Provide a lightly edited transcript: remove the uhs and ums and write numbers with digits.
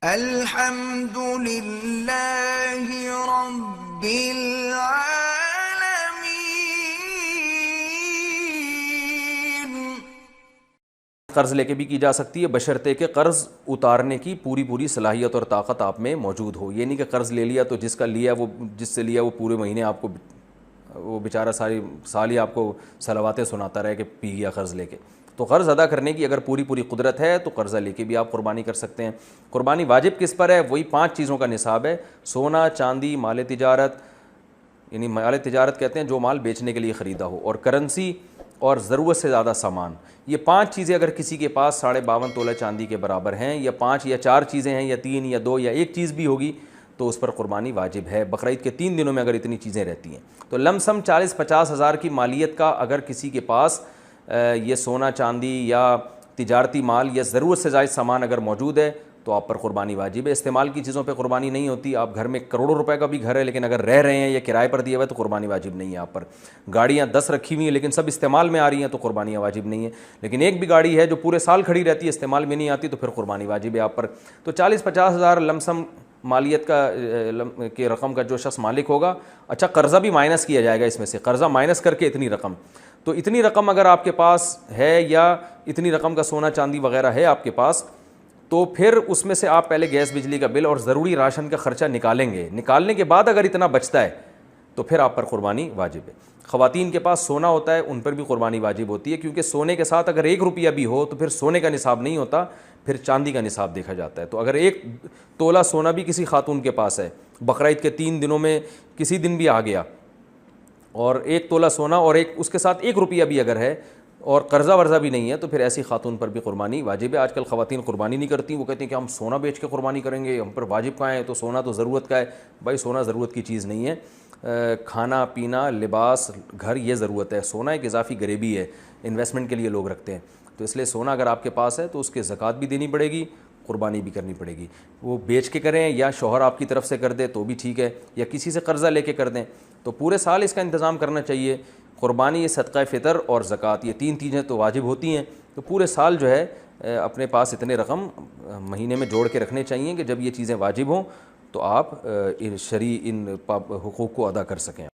الحمد للہ رب العالمین۔ قرض لے کے بھی کی جا سکتی ہے بشرطے کہ قرض اتارنے کی پوری صلاحیت اور طاقت آپ میں موجود ہو۔ یہ نہیں کہ قرض لے لیا تو جس سے لیا وہ پورے مہینے آپ کو وہ بیچارہ ساری سال ہی آپ کو صلواتیں سناتا رہے کہ پی گیا قرض لے کے۔ تو قرض ادا کرنے کی اگر پوری قدرت ہے تو قرضہ لے کے بھی آپ قربانی کر سکتے ہیں۔ قربانی واجب کس پر ہے؟ وہی 5 چیزوں کا نصاب ہے: سونا، چاندی، مال تجارت، یعنی مال تجارت کہتے ہیں جو مال بیچنے کے لیے خریدا ہو، اور کرنسی، اور ضرورت سے زیادہ سامان۔ یہ 5 چیزیں اگر کسی کے پاس 52.5 تولہ چاندی کے برابر ہیں، یا 5 یا 4 چیزیں ہیں، یا 3 یا 2 یا 1 چیز بھی ہوگی، تو اس پر قربانی واجب ہے۔ بقرعید کے 3 دنوں میں اگر اتنی چیزیں رہتی ہیں تو لم سم 40-50 ہزار کی مالیت کا اگر کسی کے پاس یہ سونا، چاندی یا تجارتی مال یا ضرورت سے زائد سامان اگر موجود ہے تو آپ پر قربانی واجب ہے۔ استعمال کی چیزوں پہ قربانی نہیں ہوتی۔ آپ گھر میں کروڑوں روپے کا بھی گھر ہے لیکن اگر رہ رہے ہیں یا کرائے پر دیا ہوا ہے تو قربانی واجب نہیں ہے آپ پر۔ گاڑیاں 10 رکھی ہوئی ہیں لیکن سب استعمال میں آ رہی ہیں تو قربانیاں واجب نہیں ہیں۔ لیکن ایک بھی گاڑی ہے جو پورے سال کھڑی رہتی ہے، استعمال میں نہیں آتی، تو پھر قربانی واجب ہے آپ پر۔ تو 40-50 ہزار لم سم مالیت کے رقم کا جو شخص مالک ہوگا، اچھا قرضہ بھی مائنس کیا جائے گا اس میں سے، قرضہ مائنس کر کے اتنی رقم، تو اتنی رقم اگر آپ کے پاس ہے یا اتنی رقم کا سونا چاندی وغیرہ ہے آپ کے پاس، تو پھر اس میں سے آپ پہلے گیس بجلی کا بل اور ضروری راشن کا خرچہ نکالیں گے۔ نکالنے کے بعد اگر اتنا بچتا ہے تو پھر آپ پر قربانی واجب ہے۔ خواتین کے پاس سونا ہوتا ہے، ان پر بھی قربانی واجب ہوتی ہے، کیونکہ سونے کے ساتھ اگر 1 روپیہ بھی ہو تو پھر سونے کا نصاب نہیں ہوتا، پھر چاندی کا نصاب دیکھا جاتا ہے۔ تو اگر 1 تولہ سونا بھی کسی خاتون کے پاس ہے، بقرعید کے 3 دنوں میں کسی دن بھی آ گیا، اور 1 تولہ سونا اور اس کے ساتھ 1 روپیہ بھی اگر ہے اور قرضہ ورضہ بھی نہیں ہے، تو پھر ایسی خاتون پر بھی قربانی واجب ہے۔ آج کل خواتین قربانی نہیں کرتی، وہ کہتی ہیں کہ ہم سونا بیچ کے قربانی کریں گے، ہم پر واجب کہاں ہے؟ تو سونا تو ضرورت کا ہے۔ بھائی سونا ضرورت کی چیز نہیں ہے، کھانا پینا، لباس، گھر، یہ ضرورت ہے۔ سونا ایک اضافی غریبی ہے، انویسٹمنٹ کے لیے لوگ رکھتے ہیں، تو اس لیے سونا اگر آپ کے پاس ہے تو اس کے زکوٰۃ بھی دینی پڑے گی، قربانی بھی کرنی پڑے گی۔ وہ بیچ کے کریں یا شوہر آپ کی طرف سے کر دے تو بھی ٹھیک ہے، یا کسی سے قرضہ لے کے کر دیں، تو پورے سال اس کا انتظام کرنا چاہیے۔ قربانی، صدقہ فطر اور زکوٰۃ، یہ 3 چیزیں تو واجب ہوتی ہیں، تو پورے سال جو ہے اپنے پاس اتنے رقم مہینے میں جوڑ کے رکھنے چاہیے کہ جب یہ چیزیں واجب ہوں تو آپ شرعی ان حقوق کو ادا کر سکیں۔